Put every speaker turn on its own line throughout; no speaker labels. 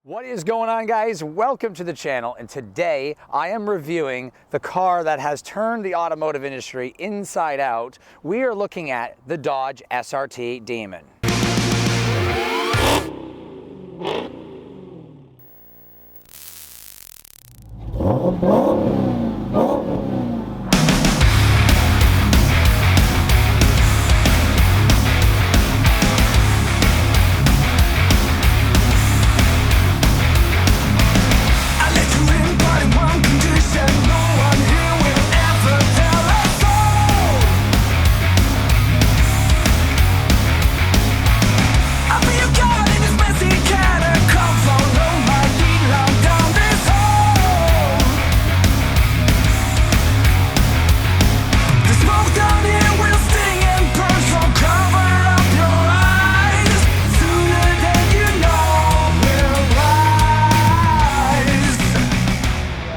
What is going on, guys? Welcome to the channel, and today I am reviewing the car that has turned the automotive industry inside out. We are looking at the Dodge SRT Demon.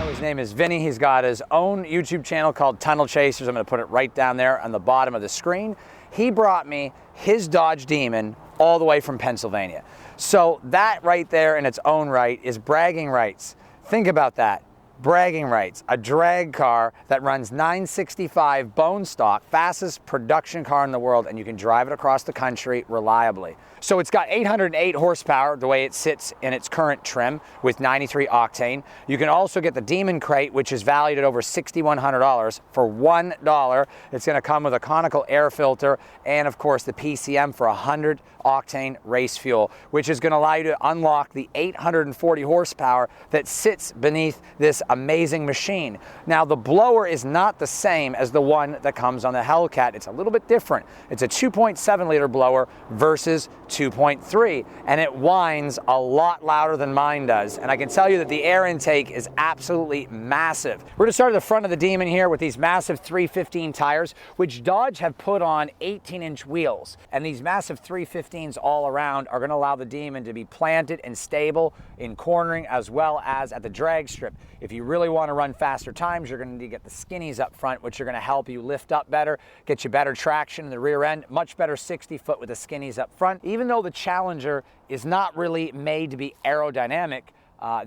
His name is Vinny. He's got his own YouTube channel called Tunnel Chasers. I'm going to put it right down there on the bottom of the screen. He brought me his Dodge Demon all the way from Pennsylvania. So that right there in its own right is bragging rights. Think about that. Bragging rights. A drag car that runs 965 bone stock, fastest production car in the world, and you can drive it across the country reliably. So it's got 808 horsepower the way it sits in its current trim with 93 octane. You can also get the Demon Crate, which is valued at over $6,100 for $1. It's going to come with a conical air filter and, of course, the PCM for 100 octane race fuel, which is going to allow you to unlock the 840 horsepower that sits beneath this amazing machine. Now, the blower is not the same as the one that comes on the Hellcat. It's a little bit different. It's a 2.7 liter blower versus 2.3, and it whines a lot louder than mine does. And I can tell you that the air intake is absolutely massive. We're going to start at the front of the Demon here with these massive 315 tires, which Dodge have put on 18-inch wheels. And these massive 315s all around are going to allow the Demon to be planted and stable in cornering as well as at the drag strip. If you really want to run faster times, you're going to need to get the skinnies up front, which are going to help you lift up better, get you better traction in the rear end, much better 60 foot with the skinnies up front. Even though the Challenger is not really made to be aerodynamic,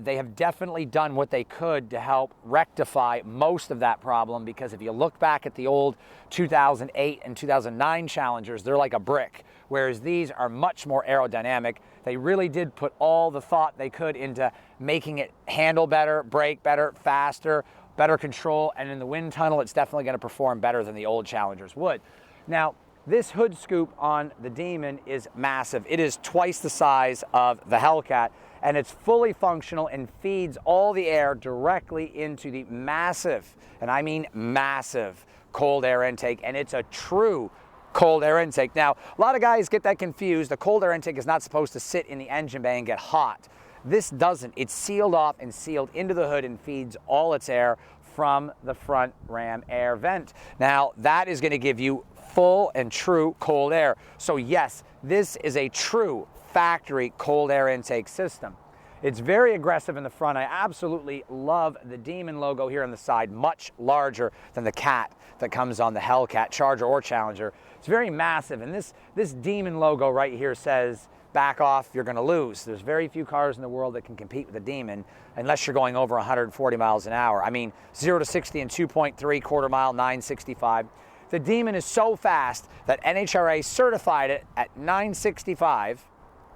they have definitely done what they could to help rectify most of that problem, because if you look back at the old 2008 and 2009 Challengers, they're like a brick, whereas these are much more aerodynamic. They really did put all the thought they could into making it handle better, brake better, faster, better control, and in the wind tunnel, it's definitely going to perform better than the old Challengers would. Now, this hood scoop on the Demon is massive. It is twice the size of the Hellcat, and it's fully functional and feeds all the air directly into the massive, and I mean massive, cold air intake, and it's a true cold air intake. Now, a lot of guys get that confused. The cold air intake is not supposed to sit in the engine bay and get hot. This doesn't. It's sealed off and sealed into the hood and feeds all its air from the front ram air vent. Now, that is going to give you full and true cold air. So yes, this is a true factory cold air intake system. It's very aggressive in the front. I absolutely love the Demon logo here on the side, much larger than the cat that comes on the Hellcat, Charger, or Challenger. It's very massive, and this Demon logo right here says, back off, you're going to lose. There's very few cars in the world that can compete with the Demon unless you're going over 140 miles an hour. I mean, 0 to 60 in 2.3, quarter mile, 965. The Demon is so fast that NHRA certified it at 965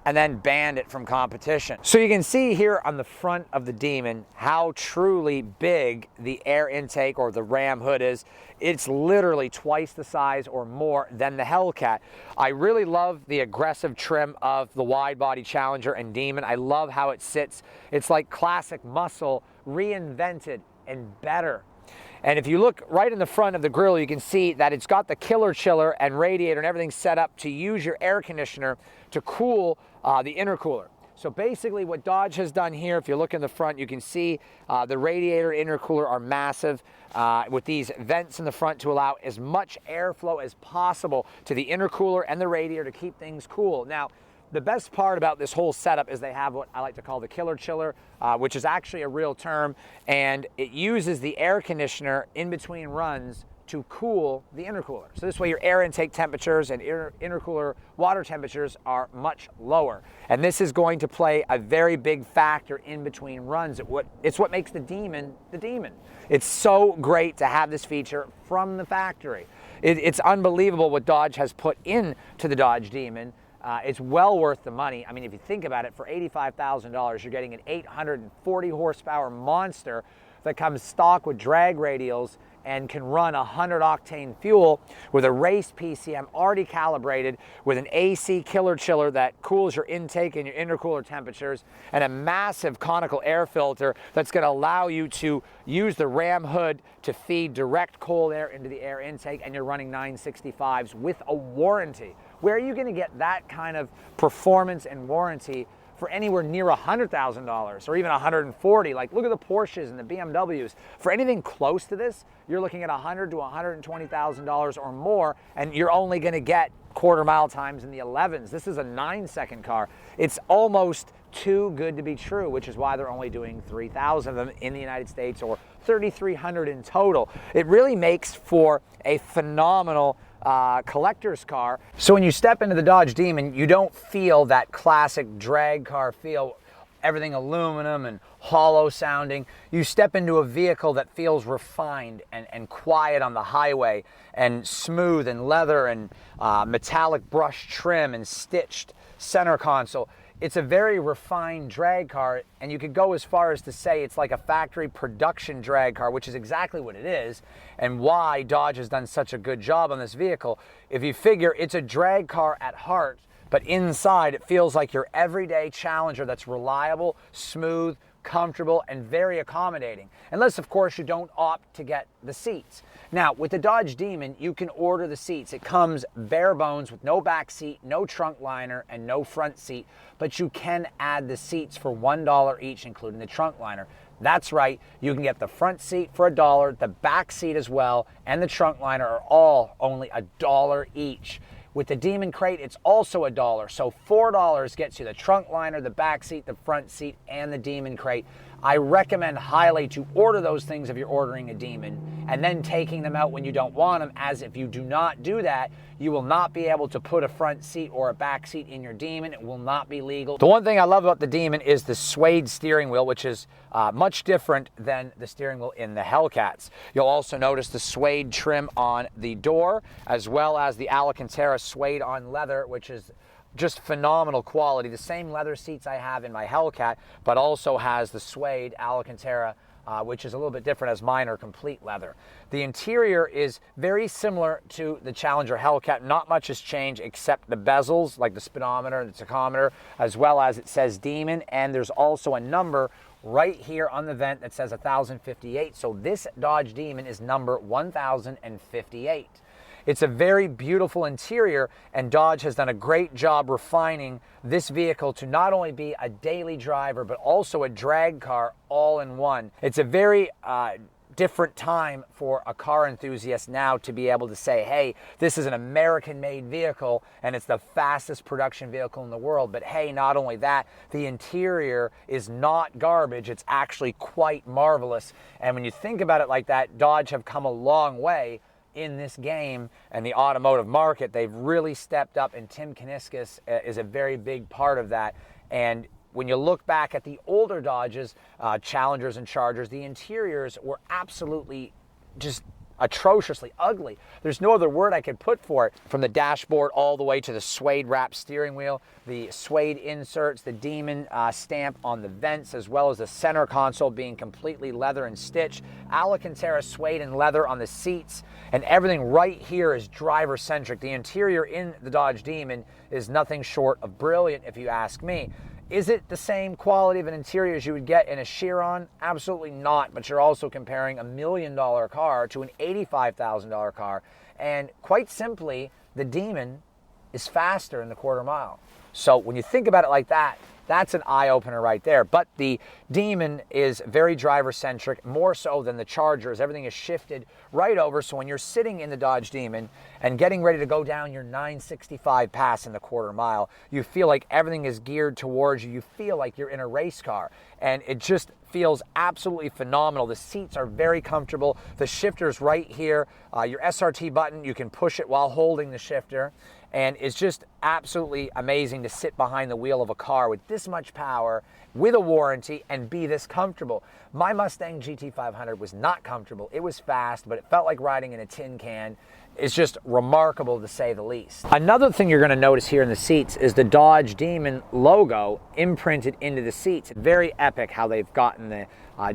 and then banned it from competition. So you can see here on the front of the Demon how truly big the air intake or the ram hood is. It's literally twice the size or more than the Hellcat. I really love the aggressive trim of the wide body Challenger and Demon. I love how it sits. It's like classic muscle reinvented and better. And if you look right in the front of the grille, you can see that it's got the killer chiller and radiator and everything set up to use your air conditioner to cool the intercooler. So basically what Dodge has done here, if you look in the front, you can see the radiator and intercooler are massive with these vents in the front to allow as much airflow as possible to the intercooler and the radiator to keep things cool. Now, the best part about this whole setup is they have what I like to call the killer chiller, which is actually a real term, and it uses the air conditioner in between runs to cool the intercooler. So this way your air intake temperatures and intercooler water temperatures are much lower. And this is going to play a very big factor in between runs. It's what makes the Demon the Demon. It's so great to have this feature from the factory. It's unbelievable what Dodge has put into the Dodge Demon. It's well worth the money. I mean, if you think about it, for $85,000, you're getting an 840 horsepower monster that comes stock with drag radials and can run 100 octane fuel with a race PCM already calibrated with an AC killer chiller that cools your intake and your intercooler temperatures, and a massive conical air filter that's going to allow you to use the ram hood to feed direct cold air into the air intake, and you're running 965s with a warranty. Where are you going to get that kind of performance and warranty for anywhere near $100,000 or even $140,000? Like, look at the Porsches and the BMWs. For anything close to this, you're looking at $100,000 to $120,000 or more, and you're only going to get quarter mile times in the 11s. This is a 9-second car. It's almost too good to be true, which is why they're only doing 3,000 of them in the United States, or 3,300 in total. It really makes for a phenomenal collector's car. So when you step into the Dodge Demon, you don't feel that classic drag car feel, everything aluminum and hollow sounding. You step into a vehicle that feels refined and quiet on the highway, and smooth and leather and metallic brush trim and stitched center console. It's a very refined drag car, and you could go as far as to say it's like a factory production drag car, which is exactly what it is, and why Dodge has done such a good job on this vehicle. If you figure, it's a drag car at heart, but inside it feels like your everyday Challenger that's reliable, smooth, comfortable, and very accommodating. Unless, of course, you don't opt to get the seats. Now, with the Dodge Demon, you can order the seats. It comes bare bones with no back seat, no trunk liner, and no front seat, but you can add the seats for $1 each, including the trunk liner. That's right, you can get the front seat for $1, the back seat as well, and the trunk liner are all only $1 each. With the Demon Crate, it's also $1, so $4 gets you the trunk liner, the back seat, the front seat, and the Demon Crate. I recommend highly to order those things if you're ordering a Demon, and then taking them out when you don't want them, as if you do not do that, you will not be able to put a front seat or a back seat in your Demon. It will not be legal. The one thing I love about the Demon is the suede steering wheel, which is much different than the steering wheel in the Hellcats. You'll also notice the suede trim on the door, as well as the Alcantara suede on leather, which is just phenomenal quality. The same leather seats I have in my Hellcat, but also has the suede Alcantara, which is a little bit different, as mine are complete leather. The interior is very similar to the Challenger Hellcat. Not much has changed except the bezels, like the speedometer and the tachometer, as well as it says Demon, and there's also a number right here on the vent that says 1058. So this Dodge Demon is number 1058. It's a very beautiful interior, and Dodge has done a great job refining this vehicle to not only be a daily driver, but also a drag car all in one. It's a very different time for a car enthusiast now to be able to say, hey, this is an American-made vehicle, and it's the fastest production vehicle in the world. But hey, not only that, the interior is not garbage. It's actually quite marvelous. And when you think about it like that, Dodge have come a long way in this game and the automotive market. They've really stepped up, and Tim Kuniskis is a very big part of that. And when you look back at the older Dodges, Challengers and Chargers, the interiors were absolutely just atrociously ugly. There's no other word I could put for it. From the dashboard all the way to the suede wrapped steering wheel, the suede inserts, the Demon stamp on the vents, as well as the center console being completely leather and stitched, Alcantara suede and leather on the seats, and everything right here is driver centric. The interior in the Dodge Demon is nothing short of brilliant, if you ask me. Is it the same quality of an interior as you would get in a Chiron? Absolutely not, but you're also comparing $1 million car to an $85,000 car. And quite simply, the Demon is faster in the quarter mile. So when you think about it like that, That's an eye-opener right there. But the Demon is very driver-centric, more so than the Chargers. Everything is shifted right over, so when you're sitting in the Dodge Demon and getting ready to go down your 965 pass in the quarter mile, you feel like everything is geared towards you. You feel like you're in a race car, and it just feels absolutely phenomenal. The seats are very comfortable. The shifter's right here. Your SRT button, you can push it while holding the shifter. And it's just absolutely amazing to sit behind the wheel of a car with this much power, with a warranty, and be this comfortable. My Mustang GT500 was not comfortable. It was fast, but it felt like riding in a tin can. It's just remarkable, to say the least. Another thing you're going to notice here in the seats is the Dodge Demon logo imprinted into the seats. Very epic how they've gotten the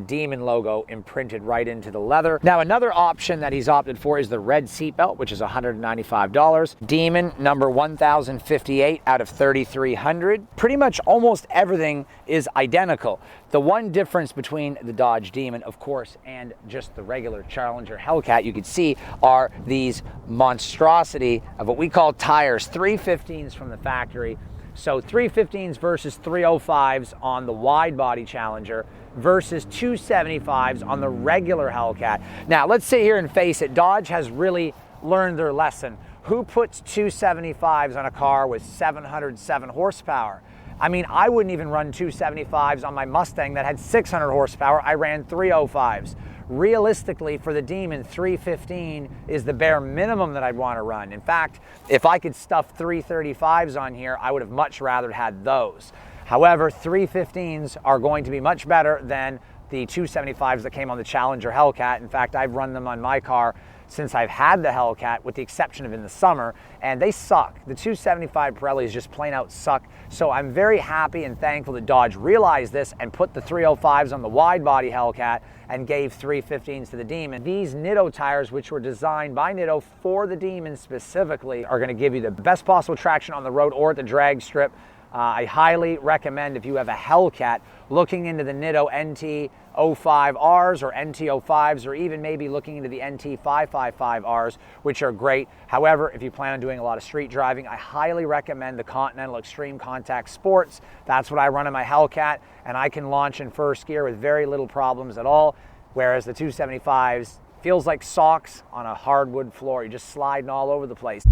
Demon logo imprinted right into the leather. Now, another option that he's opted for is the red seatbelt, which is $195. Demon number 1058 out of 3300. Pretty much almost everything is identical. The one difference between the Dodge Demon, of course, and just the regular Challenger Hellcat, you can see, are these monstrosity of what we call tires, 315s from the factory. So 315s versus 305s on the wide body Challenger versus 275s on the regular Hellcat. Now, let's sit here and face it. Dodge has really learned their lesson. Who puts 275s on a car with 707 horsepower? I mean, I wouldn't even run 275s on my Mustang that had 600 horsepower. I ran 305s. Realistically, for the Demon, 315 is the bare minimum that I'd want to run. In fact, if I could stuff 335s on here, I would have much rather had those. However, 315s are going to be much better than the 275s that came on the Challenger Hellcat. In fact, I've run them on my car since I've had the Hellcat, with the exception of in the summer, and they suck. The 275 Pirellis just plain out suck. So I'm very happy and thankful that Dodge realized this and put the 305s on the wide body Hellcat and gave 315s to the Demon. These Nitto tires, which were designed by Nitto for the Demon specifically, are gonna give you the best possible traction on the road or at the drag strip. I highly recommend, if you have a Hellcat, looking into the Nitto NT05Rs or NT05s, or even maybe looking into the NT555Rs, which are great. However, if you plan on doing a lot of street driving, I highly recommend the Continental Extreme Contact Sports. That's what I run in my Hellcat, and I can launch in first gear with very little problems at all, whereas the 275s feels like socks on a hardwood floor. You're just sliding all over the place.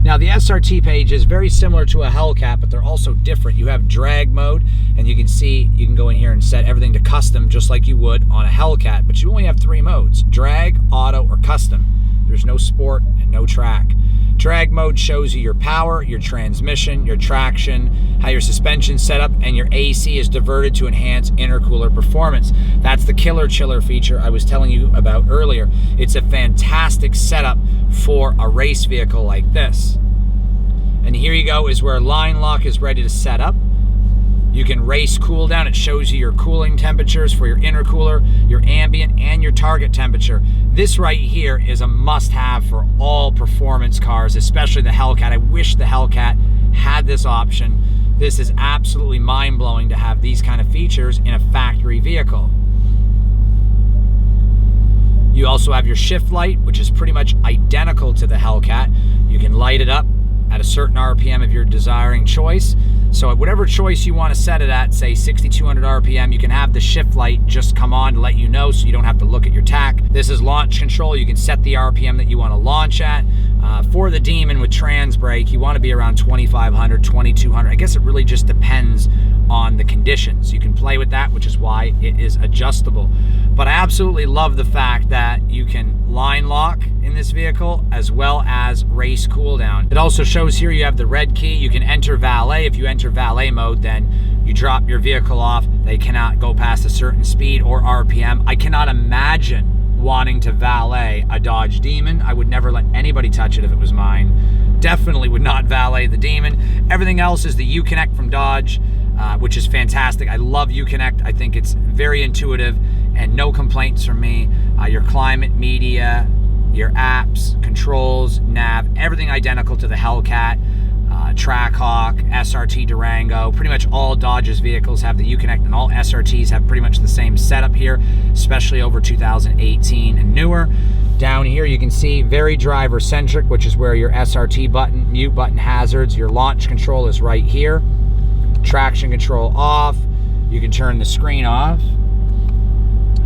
Now, the SRT page is very similar to a Hellcat, but they're also different. You have drag mode, and you can see, you can go in here and set everything to custom just like you would on a Hellcat, but you only have 3 modes: drag, auto, or custom. There's no sport and no track. Drag mode shows you your power, your transmission, your traction, how your suspension's set up, and your AC is diverted to enhance intercooler performance. That's the killer chiller feature I was telling you about earlier. It's a fantastic setup for a race vehicle like this. And here you go is where line lock is ready to set up. You can race cool down. It shows you your cooling temperatures for your intercooler, your ambient, and your target temperature. This right here is a must-have for all performance cars, especially the Hellcat. I wish the Hellcat had this option. This is absolutely mind-blowing to have these kind of features in a factory vehicle. You also have your shift light, which is pretty much identical to the Hellcat. You can light it up at a certain RPM of your desiring choice. So at whatever choice you want to set it at, say 6,200 RPM, you can have the shift light just come on to let you know, so you don't have to look at your tach. This is launch control. You can set the RPM that you want to launch at. For the Demon with trans brake, you want to be around 2,500, 2,200. I guess it really just depends on the conditions. You can play with that, which is why it is adjustable. But I absolutely love the fact that you can line lock in this vehicle as well as race cool down. It also shows here you have the red key. You can enter valet. If you enter valet mode, then you drop your vehicle off. They cannot go past a certain speed or RPM. I cannot imagine wanting to valet a Dodge Demon. I would never let anybody touch it if it was mine. Definitely would not valet the Demon. Everything else is the Uconnect from Dodge, which is fantastic. I love Uconnect. I think it's very intuitive and no complaints from me. Your climate, media, your apps, controls, nav, everything identical to the Hellcat, Trackhawk, SRT Durango. Pretty much all Dodge's vehicles have the Uconnect, and all SRTs have pretty much the same setup here, especially over 2018 and newer. Down here you can see very driver centric, which is where your SRT button, mute button, hazards, your launch control is right here. traction control off. You can turn the screen off,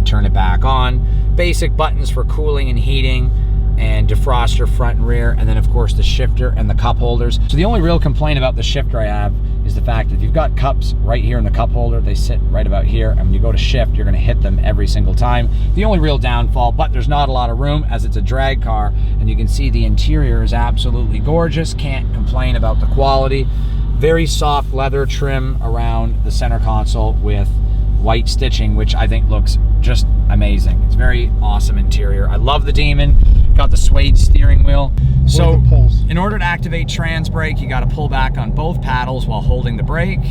turn it back on. Basic buttons for cooling and heating, and defroster front and rear, and then of course the shifter and the cup holders. So the only real complaint about the shifter I have is the fact that if you've got cups right here in the cup holder, they sit right about here, and when you go to shift, you're gonna hit them every single time. The only real downfall, but there's not a lot of room as it's a drag car, and you can see the interior is absolutely gorgeous. Can't complain about the quality. Very soft leather trim around the center console with white stitching, which I think looks just amazing. It's very awesome interior. I love the Demon. Got the suede steering wheel. So in order to activate trans brake, you got to pull back on both paddles while holding the brake.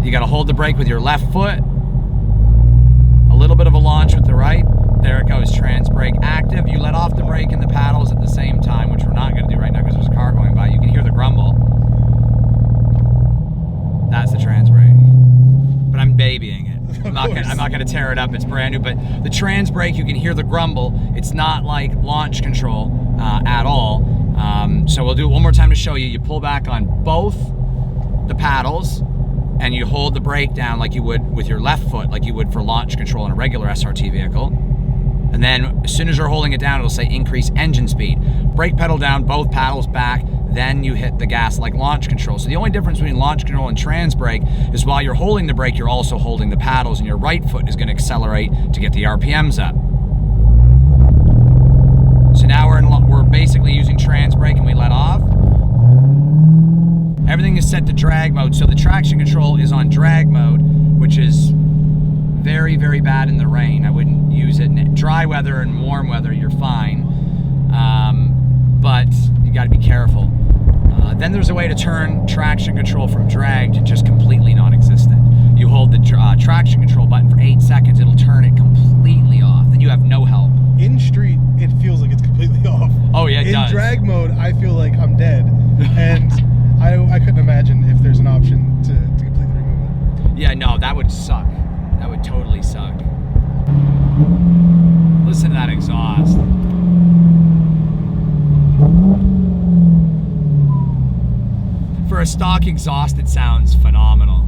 You got to hold the brake with your left foot. A little bit of a launch with the right. There it goes, trans brake active. You let off the brake and the paddles at the same time, which we're not going to do right now because there's a car going by. You can hear the grumble. That's the trans brake. But I'm babying it. I'm not gonna tear it up, it's brand new, but the trans brake, you can hear the grumble. It's not like launch control at all. So we'll do it one more time to show you. You pull back on both the paddles and you hold the brake down like you would with your left foot, like you would for launch control in a regular SRT vehicle. And then as soon as you're holding it down, it'll say increase engine speed. Brake pedal down, both paddles back, then you hit the gas like launch control. So the only difference between launch control and trans brake is while you're holding the brake, you're also holding the paddles, and your right foot is going to accelerate to get the RPMs up. So now we're basically using trans brake, and we let off. Everything is set to drag mode, so the traction control is on drag mode, which is very, very bad in the rain. I wouldn't use it in dry weather and warm weather. You're fine, but you got to be careful. Then there's a way to turn traction control from drag to just completely non-existent. You hold the traction control button for 8 seconds, it'll turn it completely off. Then you have no help.
In street, it feels like it's completely off.
Oh yeah, it does.
In drag mode, I feel like I'm dead, and I couldn't imagine if there's an option to completely remove it.
Yeah, no, that would suck. That would totally suck. Listen to that exhaust. For a stock exhaust, it sounds phenomenal.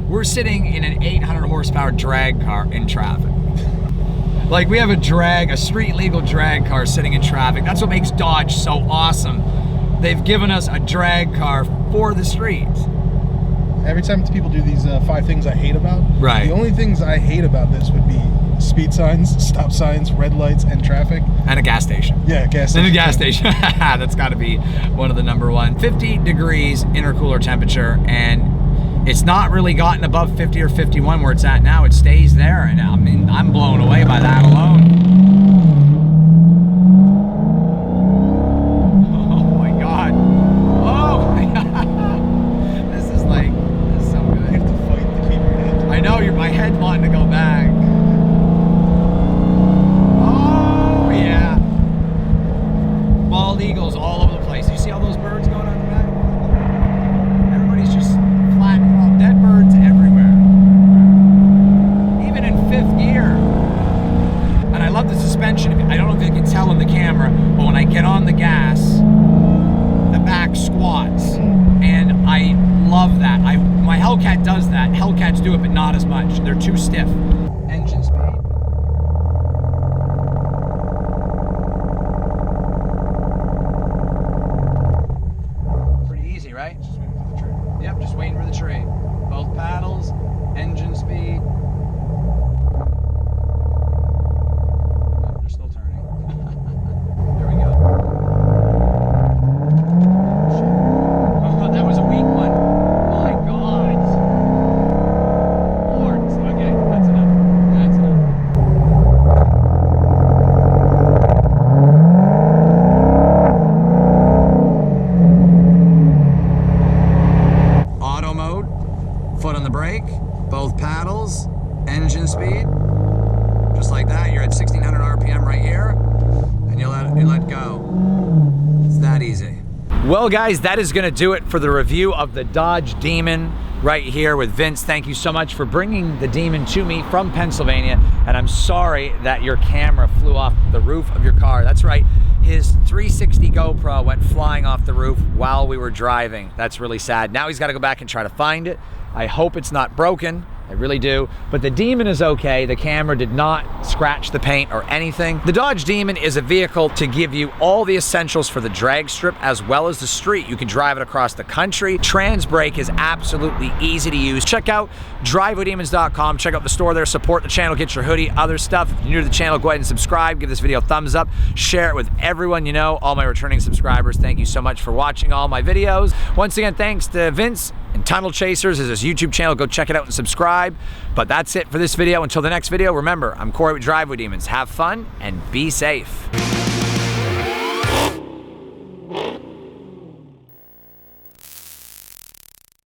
We're sitting in an 800 horsepower drag car in traffic. Like, we have a street legal drag car sitting in traffic. That's what makes Dodge so awesome. They've given us a drag car for the streets.
Every time people do these 5 things I hate about,
right?
The only things I hate about this would be speed signs, stop signs, red lights, and traffic.
And a gas station.
Yeah, gas station.
And a gas station. That's got to be one of the number one. 50 degrees intercooler temperature, and it's not really gotten above 50 or 51 where it's at now. It stays there, and I mean, I'm blown away by that alone. My head wanting to go back. Oh yeah. Bald eagles all over the place. You see all those birds going on in the back? Everybody's just flat, dead birds everywhere. Even in 5th gear. And I love the suspension. I don't know if you can tell in the camera, but when I get on the gas, the back squats. And I love that. My Hellcat does that. Hellcats do it, but not as much. They're too stiff. Engine speed. Pretty easy, right?
Just waiting for the tree.
Yep, just waiting for the tree. Both paddles, engine speed. Oh, they're still turning. There we go. That was a weak one. My God. Lord. Okay, that's enough. That's enough. Auto mode. Foot on the brake. Both paddles. Engine speed. Just like that. You're at 1600 RPM right here. And you let go. It's that easy. Well guys, that is gonna do it for the review of the Dodge Demon right here with Vince. Thank you so much for bringing the Demon to me from Pennsylvania, and I'm sorry that your camera flew off the roof of your car. That's right, his 360 GoPro went flying off the roof while we were driving. That's really sad. Now he's got to go back and try to find it. I hope it's not broken. I really do. But the Demon is okay. The camera did not scratch the paint or anything. The Dodge Demon is a vehicle to give you all the essentials for the drag strip as well as the street. You can drive it across the country. Trans brake is absolutely easy to use. Check out drivewaydemons.com. Check out the store there. Support the channel. Get your hoodie, other stuff. If you're new to the channel, go ahead and subscribe. Give this video a thumbs up. Share it with everyone you know. All my returning subscribers, thank you so much for watching all my videos. Once again, thanks to Vince and Tunnel Chasers is his YouTube channel. Go check it out and subscribe. But that's it for this video. Until the next video, remember, I'm Corey with Driveway Demons. Have fun and be safe.